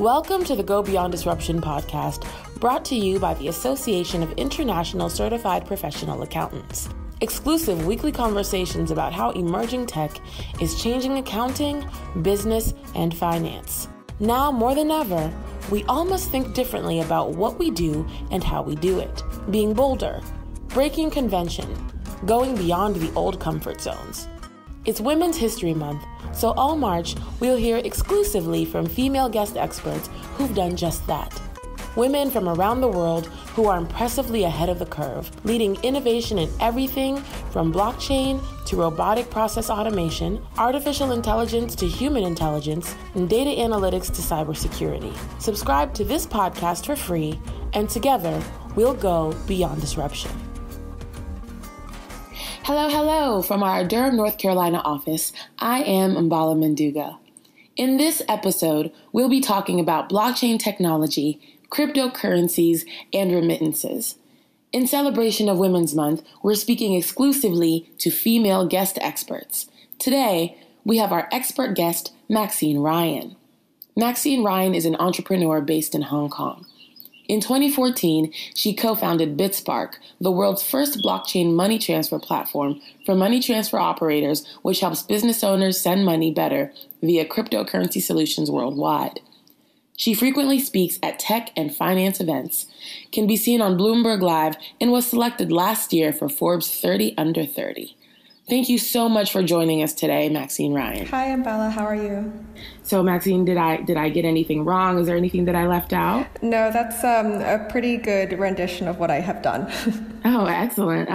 Welcome to the Go Beyond Disruption podcast, brought to you by the Association of International Certified Professional Accountants. Exclusive weekly conversations about how emerging tech is changing accounting, business, and finance. Now more than ever, we all must think differently about what we do and how we do it. Being bolder, breaking convention, going beyond the old comfort zones. It's Women's History Month, so all March, we'll hear exclusively from female guest experts who've done just that. Women from around the world who are impressively ahead of the curve, leading innovation in everything from blockchain to robotic process automation, artificial intelligence to human intelligence, and data analytics to cybersecurity. Subscribe to this podcast for free, and together, we'll go beyond disruption. Hello, from our Durham, North Carolina office, I am Mballa Mendouga. In this episode, we'll be talking about blockchain technology, cryptocurrencies, and remittances. In celebration of Women's Month, we're speaking exclusively to female guest experts. Today, we have our expert guest, Maxine Ryan. Maxine Ryan is an entrepreneur based in Hong Kong. In 2014, she co-founded BitSpark, the world's first blockchain money transfer platform for money transfer operators, which helps business owners send money better via cryptocurrency solutions worldwide. She frequently speaks at tech and finance events, can be seen on Bloomberg Live, and was selected last year for Forbes 30 Under 30. Thank you so much for joining us today, Maxine Ryan. Hi, Mballa. How are you? So, Maxine, did I get anything wrong? Is there anything that I left out? No, that's a pretty good rendition of what I have done. Oh, excellent.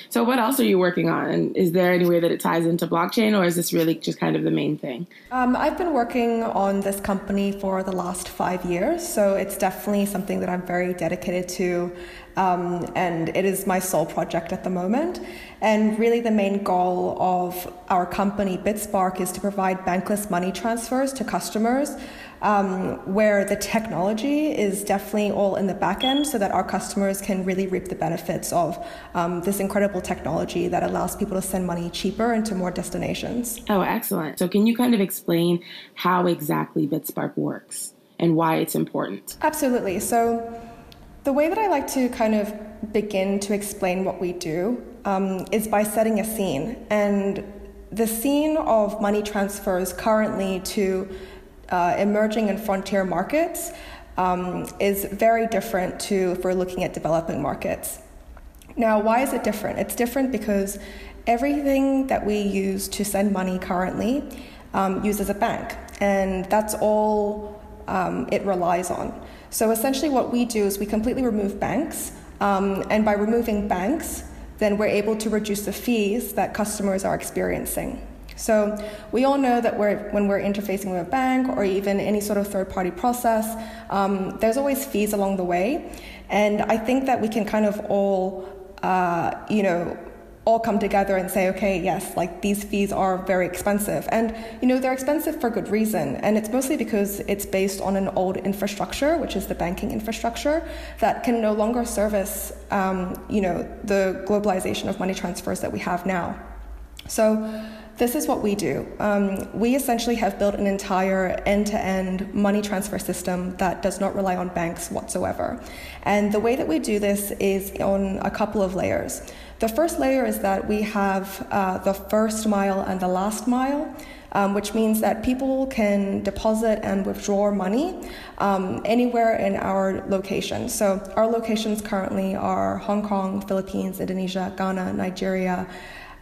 So what else are you working on? And is there any way that it ties into blockchain, or is this really just kind of the main thing? I've been working on this company for the last 5 years, so it's definitely something that I'm very dedicated to, and it is my sole project at the moment. And really the main goal of our company, BitSpark, is to provide bankless money transfers to customers, where the technology is definitely all in the back end so that our customers can really reap the benefits of this incredible technology that allows people to send money cheaper and to more destinations. Oh, excellent. So can you kind of explain how exactly BitSpark works and why it's important? Absolutely. So the way that I like to kind of begin to explain what we do is by setting a scene. And the scene of money transfers currently to emerging and frontier markets is very different to if we're looking at developing markets. Now, why is it different? It's different because everything that we use to send money currently uses a bank, and that's all it relies on. So essentially what we do is we completely remove banks, and by removing banks, then we're able to reduce the fees that customers are experiencing. So we all know that when we're interfacing with a bank or even any sort of third-party process, there's always fees along the way. And I think that we can kind of all come together and say, okay, yes, like these fees are very expensive. And, they're expensive for good reason. And it's mostly because it's based on an old infrastructure, which is the banking infrastructure, that can no longer service, the globalization of money transfers that we have now. So this is what we do. We essentially have built an entire end-to-end money transfer system that does not rely on banks whatsoever. And the way that we do this is on a couple of layers. The first layer is that we have the first mile and the last mile, which means that people can deposit and withdraw money anywhere in our location. So our locations currently are Hong Kong, Philippines, Indonesia, Ghana, Nigeria,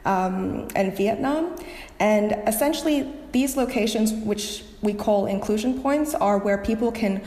and Vietnam. And essentially these locations, which we call inclusion points, are where people can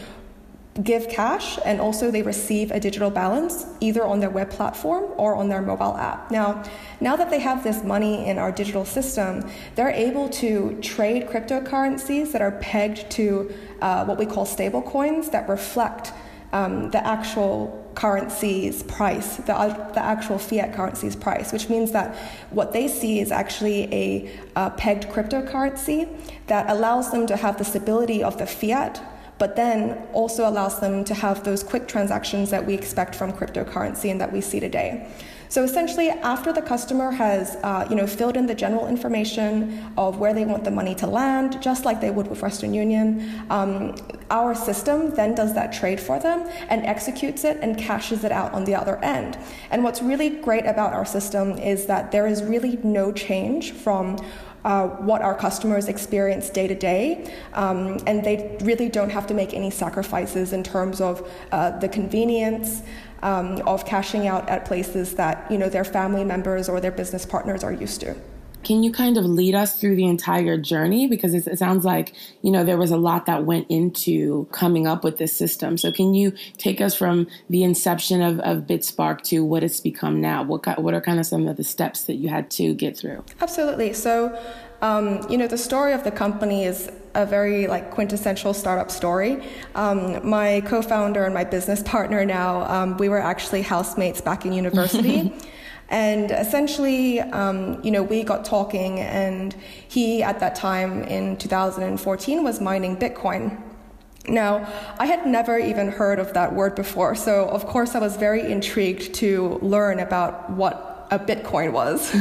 give cash and also they receive a digital balance either on their web platform or on their mobile app. Now that they have this money in our digital system, they're able to trade cryptocurrencies that are pegged to what we call stable coins that reflect the actual currency's price, the actual fiat currency's price, which means that what they see is actually a pegged cryptocurrency that allows them to have the stability of the fiat, but then also allows them to have those quick transactions that we expect from cryptocurrency and that we see today. So essentially, after the customer has filled in the general information of where they want the money to land, just like they would with Western Union, our system then does that trade for them and executes it and cashes it out on the other end. And what's really great about our system is that there is really no change from what our customers experience day to day, and they really don't have to make any sacrifices in terms of the convenience of cashing out at places that their family members or their business partners are used to. Can you kind of lead us through the entire journey? Because it sounds like, there was a lot that went into coming up with this system. So can you take us from the inception of BitSpark to what it's become now? What are kind of some of the steps that you had to get through? Absolutely. So, the story of the company is a very quintessential startup story. My co-founder and my business partner now, we were actually housemates back in university. And essentially, we got talking, and he, at that time in 2014, was mining Bitcoin. Now, I had never even heard of that word before, so of course I was very intrigued to learn about what a Bitcoin was.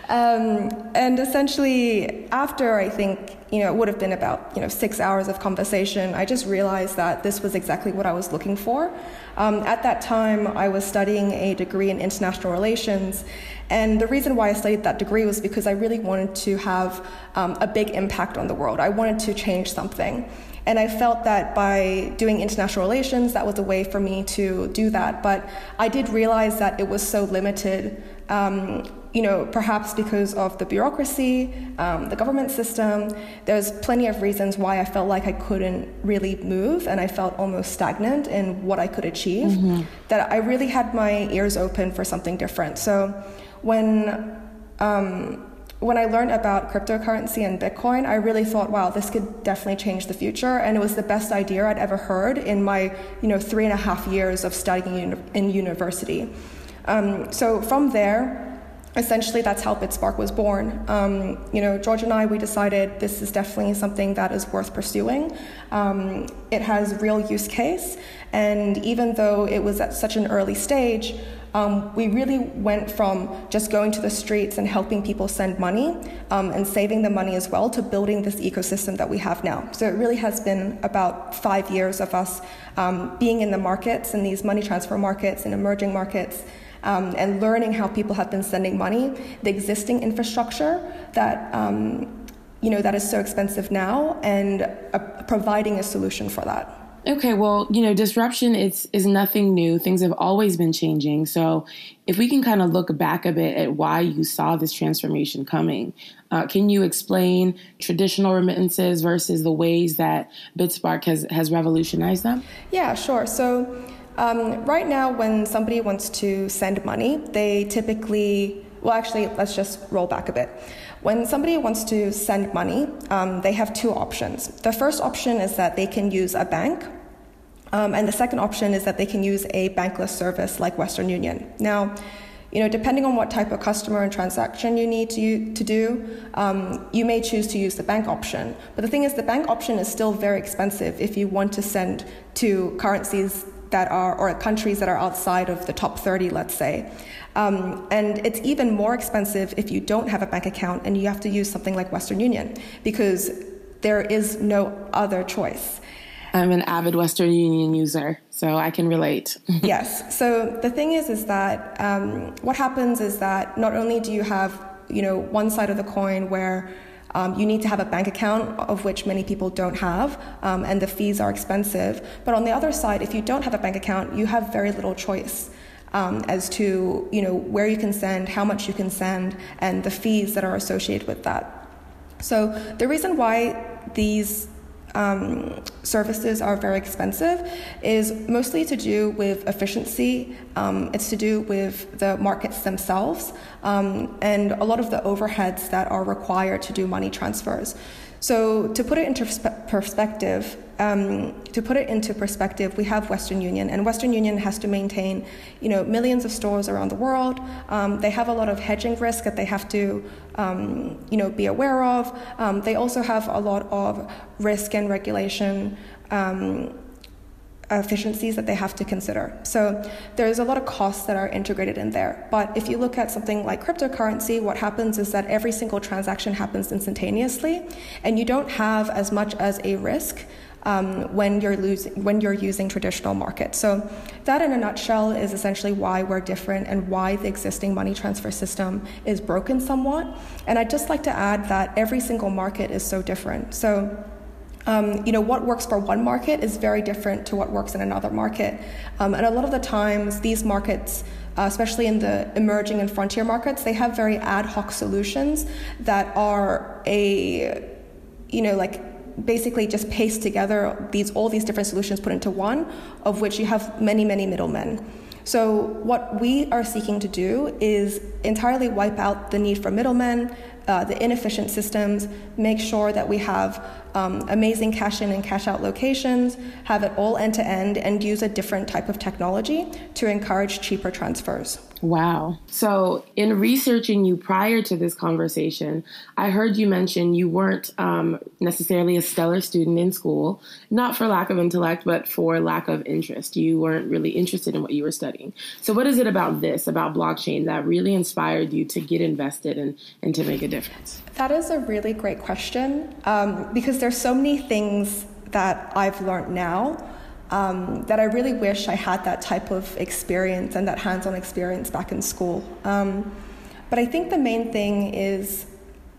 And essentially, after I think, it would have been about 6 hours of conversation, I just realized that this was exactly what I was looking for. At that time, I was studying a degree in international relations, and the reason why I studied that degree was because I really wanted to have a big impact on the world. I wanted to change something. And I felt that by doing international relations, that was a way for me to do that. But I did realize that it was so limited, perhaps because of the bureaucracy, the government system. There's plenty of reasons why I felt like I couldn't really move, and I felt almost stagnant in what I could achieve, that I really had my ears open for something different. So when I learned about cryptocurrency and Bitcoin, I really thought, wow, this could definitely change the future. And it was the best idea I'd ever heard in my 3.5 years of studying in university. So from there, essentially that's how BitSpark was born. George and I, we decided this is definitely something that is worth pursuing. It has real use case. And even though it was at such an early stage, we really went from just going to the streets and helping people send money and saving the money as well to building this ecosystem that we have now. So it really has been about 5 years of us being in the markets, in these money transfer markets and emerging markets, and learning how people have been sending money, the existing infrastructure that that is so expensive now, and providing a solution for that. Okay, well, disruption is nothing new. Things have always been changing. So if we can kind of look back a bit at why you saw this transformation coming, can you explain traditional remittances versus the ways that BitSpark has revolutionized them? Yeah, sure. So right now, when somebody wants to send money, they typically, let's just roll back a bit. When somebody wants to send money, they have two options. The first option is that they can use a bank, and the second option is that they can use a bankless service like Western Union. Now, depending on what type of customer and transaction you need to do, you may choose to use the bank option. But the thing is, the bank option is still very expensive if you want to send to currencies or countries that are outside of the top 30, let's say. And it's even more expensive if you don't have a bank account and you have to use something like Western Union, because there is no other choice. I'm an avid Western Union user, so I can relate. Yes. So the thing is that what happens is that not only do you have, one side of the coin where you need to have a bank account, of which many people don't have, and the fees are expensive. But on the other side, if you don't have a bank account, you have very little choice as to where you can send, how much you can send, and the fees that are associated with that. So the reason why these services are very expensive is mostly to do with efficiency. It's to do with the markets themselves, and a lot of the overheads that are required to do money transfers. So to put it into perspective, we have Western Union, and Western Union has to maintain, millions of stores around the world. They have a lot of hedging risk that they have to, be aware of. They also have a lot of risk and regulation efficiencies that they have to consider. So there's a lot of costs that are integrated in there. But if you look at something like cryptocurrency, what happens is that every single transaction happens instantaneously, and you don't have as much as a risk when you're using traditional markets. So that in a nutshell is essentially why we're different and why the existing money transfer system is broken somewhat. And I'd just like to add that every single market is so different. So what works for one market is very different to what works in another market. And a lot of the times these markets, especially in the emerging and frontier markets, they have very ad hoc solutions that are basically just paste together all these different solutions put into one, of which you have many, many middlemen. So what we are seeking to do is entirely wipe out the need for middlemen, the inefficient systems, make sure that we have amazing cash in and cash out locations, have it all end to end, and use a different type of technology to encourage cheaper transfers. Wow. So in researching you prior to this conversation, I heard you mention you weren't necessarily a stellar student in school, not for lack of intellect, but for lack of interest. You weren't really interested in what you were studying. So what is it about blockchain, that really inspired you to get invested and to make a difference? That is a really great question, because there's so many things that I've learned now that I really wish I had that type of experience and that hands-on experience back in school. But I think the main thing is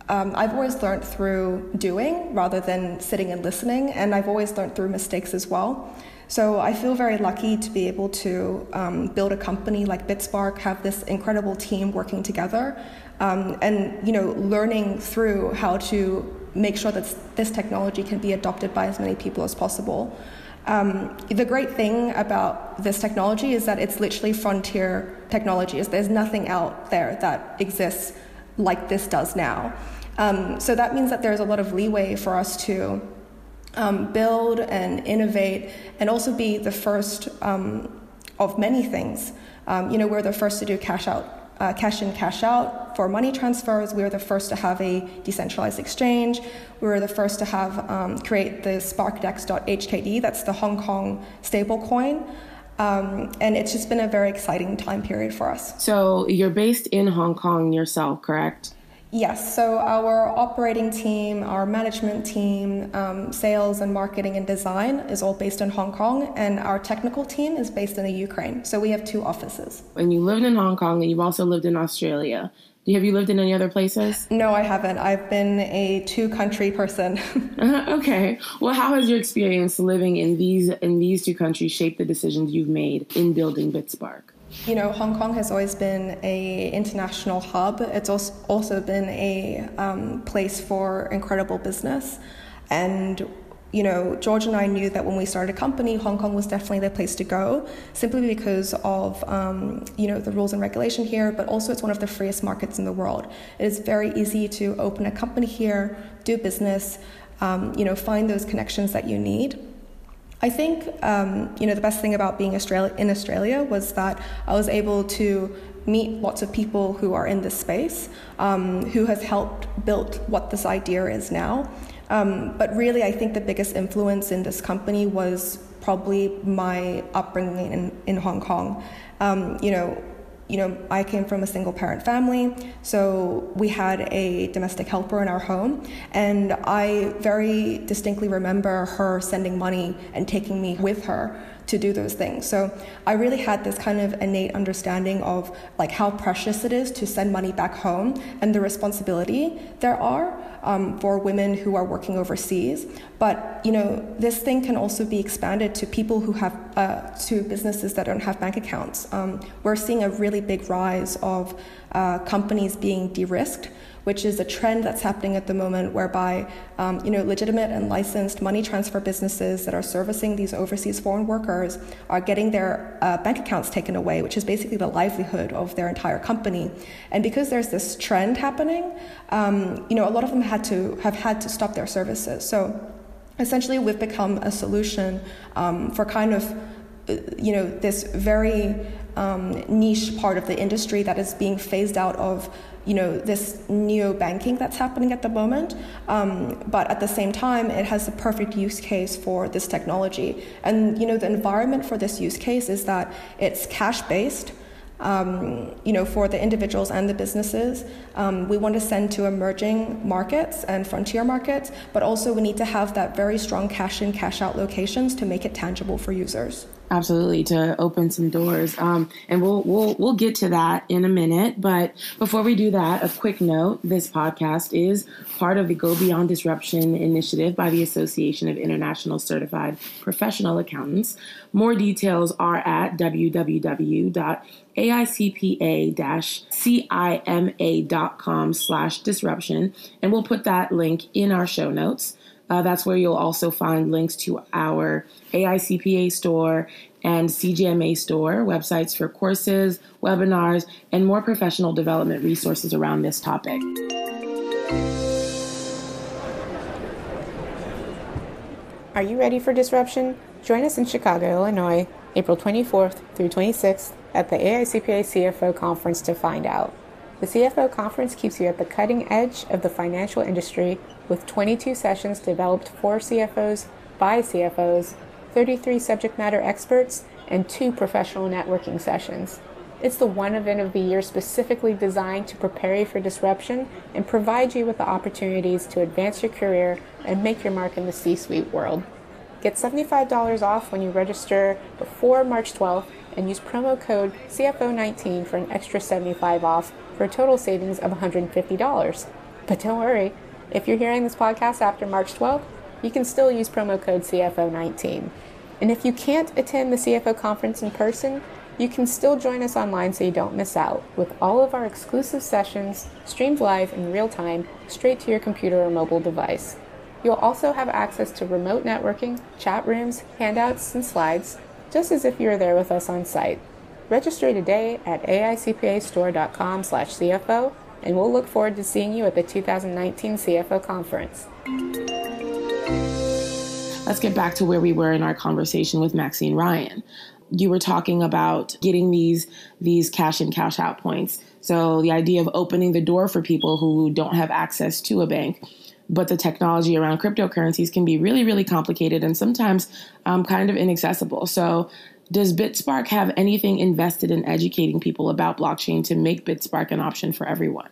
I've always learned through doing rather than sitting and listening, and I've always learned through mistakes as well. So I feel very lucky to be able to build a company like BitSpark, have this incredible team working together, and learning through how to make sure that this technology can be adopted by as many people as possible. The great thing about this technology is that it's literally frontier technology. There's nothing out there that exists like this does now. So that means that there's a lot of leeway for us to build and innovate and also be the first of many things. We're the first to do cash in, cash out for money transfers. We were the first to have a decentralized exchange. We were the first to have create the sparkdex.hkd, that's the Hong Kong stablecoin. And it's just been a very exciting time period for us. So you're based in Hong Kong yourself, correct? Yes, so our operating team, our management team, sales and marketing and design is all based in Hong Kong, and our technical team is based in the Ukraine. So we have 2 offices. And you lived in Hong Kong, and you've also lived in Australia. Have you lived in any other places? No, I haven't. I've been a 2-country person. Okay. Well, how has your experience living in these 2 countries shaped the decisions you've made in building BitSpark? Hong Kong has always been an international hub. It's also been a place for incredible business. And, George and I knew that when we started a company, Hong Kong was definitely the place to go, simply because of, the rules and regulation here, but also it's one of the freest markets in the world. It is very easy to open a company here, do business, find those connections that you need. I think, the best thing about being in Australia was that I was able to meet lots of people who are in this space, who has helped build what this idea is now. But really, I think the biggest influence in this company was probably my upbringing in Hong Kong. I came from a single parent family, so we had a domestic helper in our home, and I very distinctly remember her sending money and taking me with her to do those things. So I really had this kind of innate understanding of how precious it is to send money back home and the responsibility there are for women who are working overseas. But this thing can also be expanded to people who have to businesses that don't have bank accounts. We're seeing a really big rise of companies being de-risked, which is a trend that's happening at the moment, whereby legitimate and licensed money transfer businesses that are servicing these overseas foreign workers are getting their bank accounts taken away, which is basically the livelihood of their entire company. And because there's this trend happening, a lot of them have had to stop their services. So essentially, we've become a solution for kind of this very niche part of the industry that is being phased out of this neo-banking that's happening at the moment. But at the same time, it has the perfect use case for this technology. And, the environment for this use case is that it's cash-based, for the individuals and the businesses. We want to send to emerging markets and frontier markets, but also we need to have that very strong cash-in, cash-out locations to make it tangible for users. Absolutely, to open some doors. And we'll get to that in a minute. But before we do that, a quick note, this podcast is part of the Go Beyond Disruption initiative by the Association of International Certified Professional Accountants. More details are at www.AICPA-CIMA.com/disruption. And we'll put that link in our show notes. That's where you'll also find links to our AICPA store and CGMA store websites for courses, webinars, and more professional development resources around this topic. Are you ready for disruption? Join us in Chicago, Illinois, April 24th through 26th at the AICPA CFO Conference to find out. The CFO Conference keeps you at the cutting edge of the financial industry with 22 sessions developed for CFOs, by CFOs, 33 subject matter experts, and 2 professional networking sessions. It's the one event of the year specifically designed to prepare you for disruption and provide you with the opportunities to advance your career and make your mark in the C-suite world. Get $75 off when you register before March 12th and use promo code CFO19 for an extra $75 off for a total savings of $150. But don't worry, if you're hearing this podcast after March 12th, you can still use promo code CFO19. And if you can't attend the CFO conference in person, you can still join us online so you don't miss out, with all of our exclusive sessions streamed live in real time straight to your computer or mobile device. You'll also have access to remote networking, chat rooms, handouts, and slides, just as if you were there with us on site. Register today at aicpastore.com/CFO, and we'll look forward to seeing you at the 2019 CFO Conference. Let's get back to where we were in our conversation with Maxine Ryan. You were talking about getting these cash in, cash out points. So the idea of opening the door for people who don't have access to a bank. But the technology around cryptocurrencies can be really, really complicated and sometimes kind of inaccessible. So does BitSpark have anything invested in educating people about blockchain to make BitSpark an option for everyone?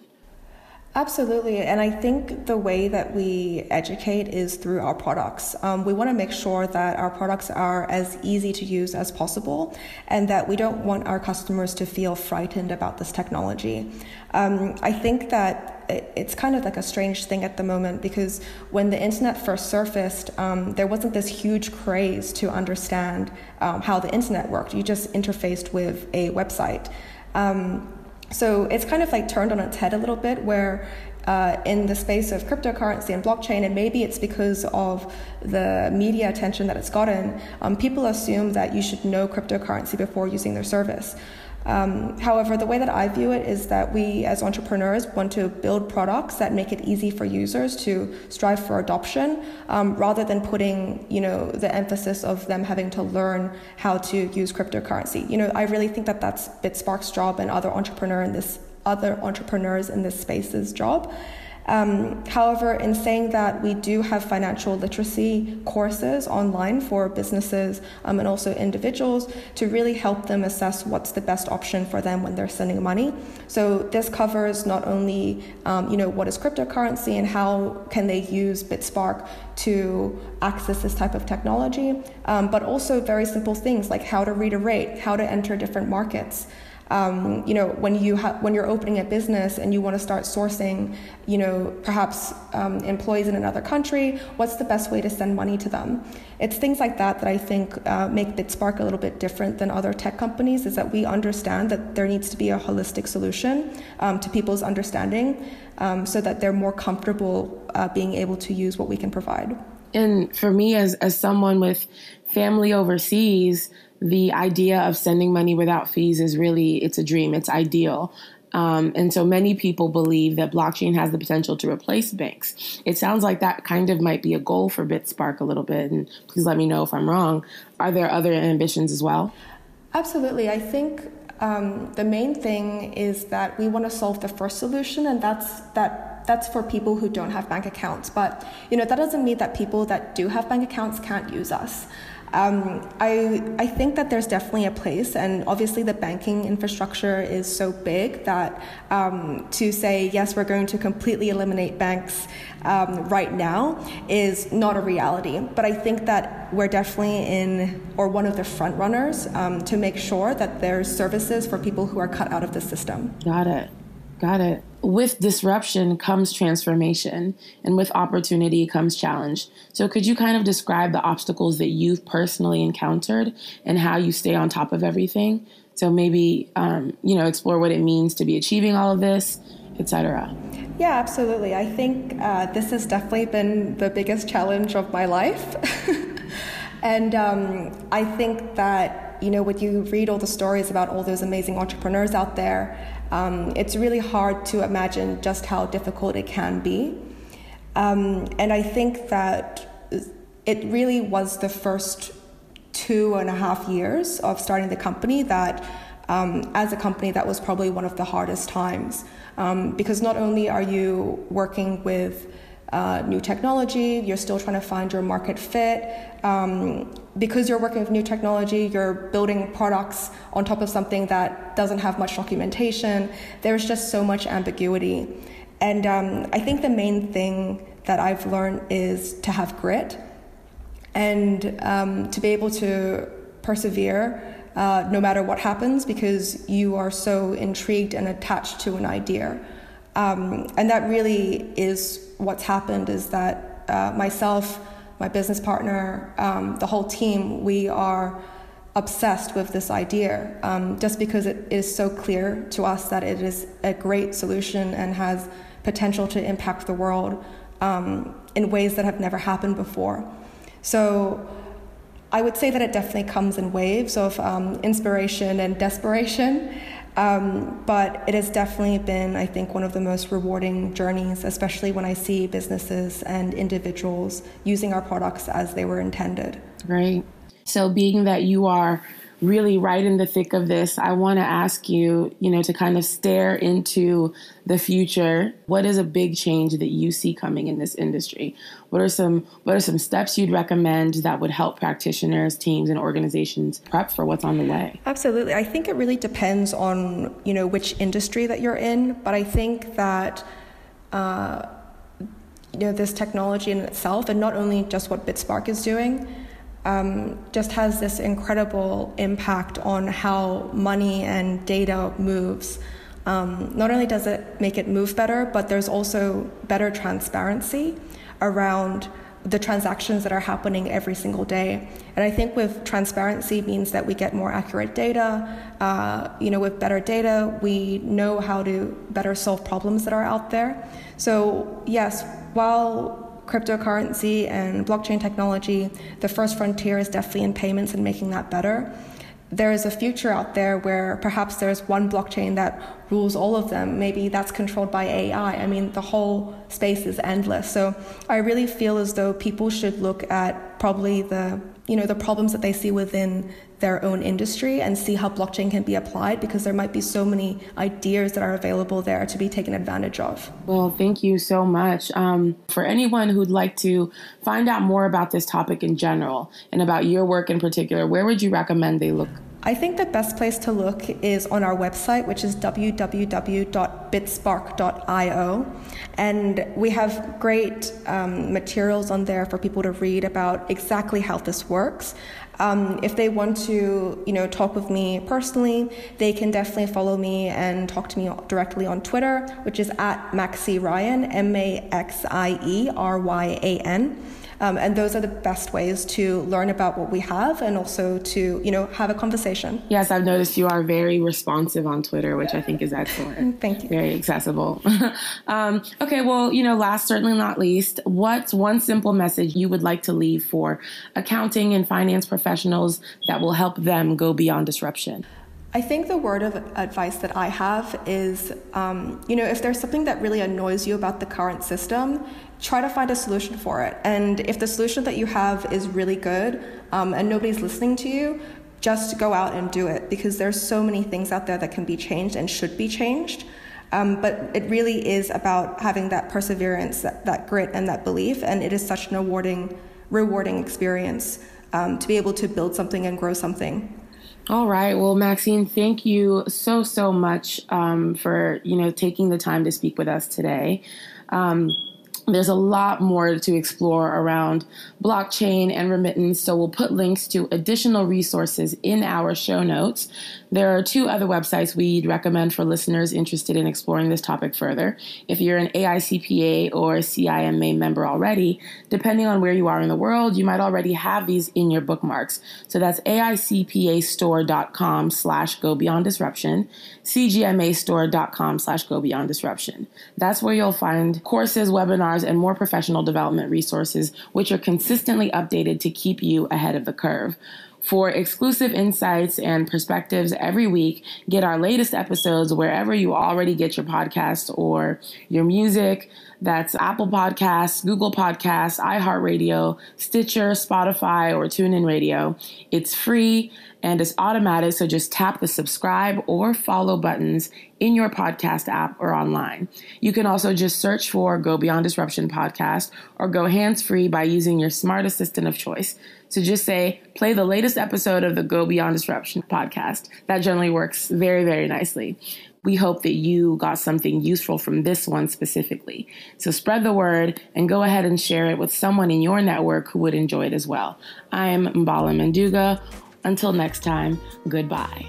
Absolutely. And I think the way that we educate is through our products. We want to make sure that our products are as easy to use as possible and that we don't want our customers to feel frightened about this technology. I think that it's kind of like a strange thing at the moment because when the internet first surfaced, there wasn't this huge craze to understand how the internet worked. You just interfaced with a website. So it's kind of like turned on its head a little bit where in the space of cryptocurrency and blockchain, and maybe it's because of the media attention that it's gotten, people assume that you should know cryptocurrency before using their service. However, the way that I view it is that we as entrepreneurs want to build products that make it easy for users to strive for adoption, rather than putting, the emphasis of them having to learn how to use cryptocurrency. I really think that that's BitSpark's job and other entrepreneurs in this space's job. However, in saying that, we do have financial literacy courses online for businesses and also individuals to really help them assess what's the best option for them when they're sending money. So this covers not only, what is cryptocurrency and how can they use BitSpark to access this type of technology, but also very simple things like how to read a rate, how to enter different markets. When you're opening a business and you want to start sourcing, perhaps employees in another country, what's the best way to send money to them? It's things like that I think make BitSpark a little bit different than other tech companies, is that we understand that there needs to be a holistic solution to people's understanding so that they're more comfortable being able to use what we can provide. And for me, as someone with family overseas, the idea of sending money without fees is really, it's a dream. It's ideal. And so many people believe that blockchain has the potential to replace banks. It sounds like that kind of might be a goal for BitSpark a little bit. And please let me know if I'm wrong. Are there other ambitions as well? Absolutely. I think the main thing is that we want to solve the first solution, and that's for people who don't have bank accounts. But that doesn't mean that people that do have bank accounts can't use us. I think that there's definitely a place, and obviously the banking infrastructure is so big that to say, yes, we're going to completely eliminate banks right now is not a reality. But I think that we're definitely one of the front runners to make sure that there's services for people who are cut out of the system. Got it. With disruption comes transformation, and with opportunity comes challenge. So could you kind of describe the obstacles that you've personally encountered and how you stay on top of everything? So maybe, explore what it means to be achieving all of this, etc. Yeah, absolutely. I think this has definitely been the biggest challenge of my life. And I think that, when you read all the stories about all those amazing entrepreneurs out there, it's really hard to imagine just how difficult it can be. And I think that it really was the first 2.5 years of starting the company that, as a company, that was probably one of the hardest times. Because not only are you working with new technology, you're still trying to find your market fit. Because you're working with new technology, you're building products on top of something that doesn't have much documentation. There's just so much ambiguity. And I think the main thing that I've learned is to have grit and to be able to persevere no matter what happens, because you are so intrigued and attached to an idea. And that really is what's happened, is that myself, my business partner, the whole team, we are obsessed with this idea just because it is so clear to us that it is a great solution and has potential to impact the world in ways that have never happened before. So I would say that it definitely comes in waves of inspiration and desperation. But it has definitely been, I think, one of the most rewarding journeys, especially when I see businesses and individuals using our products as they were intended. Right. So being that you are really right in the thick of this, I want to ask you, to kind of stare into the future. What is a big change that you see coming in this industry? What are some steps you'd recommend that would help practitioners, teams, and organizations prep for what's on the way? Absolutely. I think it really depends on, which industry that you're in. But I think that, this technology in itself, and not only just what BitSpark is doing, just has this incredible impact on how money and data moves. Not only does it make it move better, but there's also better transparency around the transactions that are happening every single day. And I think with transparency means that we get more accurate data. With better data, we know how to better solve problems that are out there. So yes, while cryptocurrency and blockchain technology, the first frontier is definitely in payments and making that better. There is a future out there where perhaps there's one blockchain that rules all of them. Maybe that's controlled by AI. I mean, the whole space is endless. So I really feel as though people should look at probably the problems that they see within their own industry and see how blockchain can be applied, because there might be so many ideas that are available there to be taken advantage of. Well, thank you so much. For anyone who'd like to find out more about this topic in general and about your work in particular, where would you recommend they look? I think the best place to look is on our website, which is www.bitspark.io. And we have great materials on there for people to read about exactly how this works. If they want to, talk with me personally, they can definitely follow me and talk to me directly on Twitter, which is at Maxie Ryan, MaxieRyan. And those are the best ways to learn about what we have and also to, have a conversation. Yes, I've noticed you are very responsive on Twitter, which I think is excellent. Thank you. Very accessible. Okay, well, last, certainly not least, what's one simple message you would like to leave for accounting and finance professionals that will help them go beyond disruption? I think the word of advice that I have is, if there's something that really annoys you about the current system, try to find a solution for it. And if the solution that you have is really good and nobody's listening to you, just go out and do it, because there's so many things out there that can be changed and should be changed. But it really is about having that perseverance, that grit and that belief. And it is such an rewarding experience to be able to build something and grow something. All right. Well, Maxine, thank you so much for, taking the time to speak with us today. There's a lot more to explore around blockchain and remittance, so we'll put links to additional resources in our show notes. There are 2 other websites we'd recommend for listeners interested in exploring this topic further. If you're an AICPA or CIMA member already, depending on where you are in the world, you might already have these in your bookmarks. So that's AICPAstore.com/GoBeyondDisruption, CGMAstore.com/GoBeyondDisruption. That's where you'll find courses, webinars, and more professional development resources, which are consistently updated to keep you ahead of the curve. For exclusive insights and perspectives every week, get our latest episodes wherever you already get your podcasts or your music. That's Apple Podcasts, Google Podcasts, iHeartRadio, Stitcher, Spotify, or TuneIn Radio. It's free and it's automatic, so just tap the subscribe or follow buttons in your podcast app or online. You can also just search for Go Beyond Disruption podcast or go hands-free by using your smart assistant of choice. So just say, play the latest episode of the Go Beyond Disruption podcast. That generally works very, very nicely. We hope that you got something useful from this one specifically. So spread the word and go ahead and share it with someone in your network who would enjoy it as well. I'm Mballa Mendouga. Until next time, goodbye.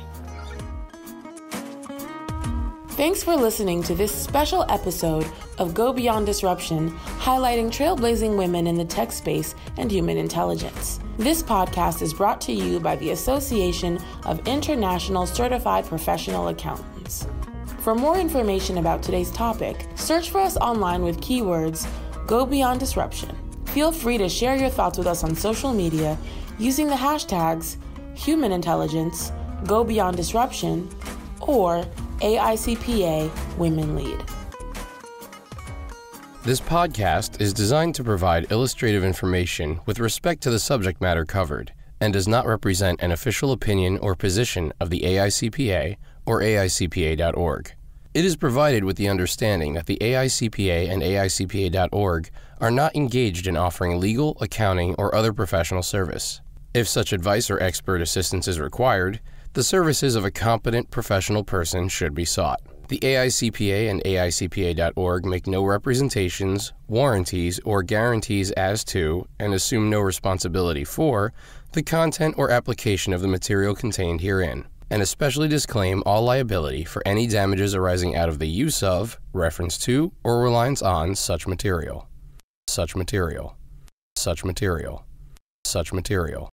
Thanks for listening to this special episode of Go Beyond Disruption, highlighting trailblazing women in the tech space and human intelligence. This podcast is brought to you by the Association of International Certified Professional Accountants. For more information about today's topic, search for us online with keywords Go Beyond Disruption. Feel free to share your thoughts with us on social media using the hashtags Human Intelligence, Go Beyond Disruption, or AICPA Women Lead. This podcast is designed to provide illustrative information with respect to the subject matter covered and does not represent an official opinion or position of the AICPA or AICPA.org. It is provided with the understanding that the AICPA and AICPA.org are not engaged in offering legal, accounting, or other professional service. If such advice or expert assistance is required, the services of a competent professional person should be sought. The AICPA and AICPA.org make no representations, warranties, or guarantees as to, and assume no responsibility for, the content or application of the material contained herein, and especially disclaim all liability for any damages arising out of the use of, reference to, or reliance on such material. Such material. Such material. Such material.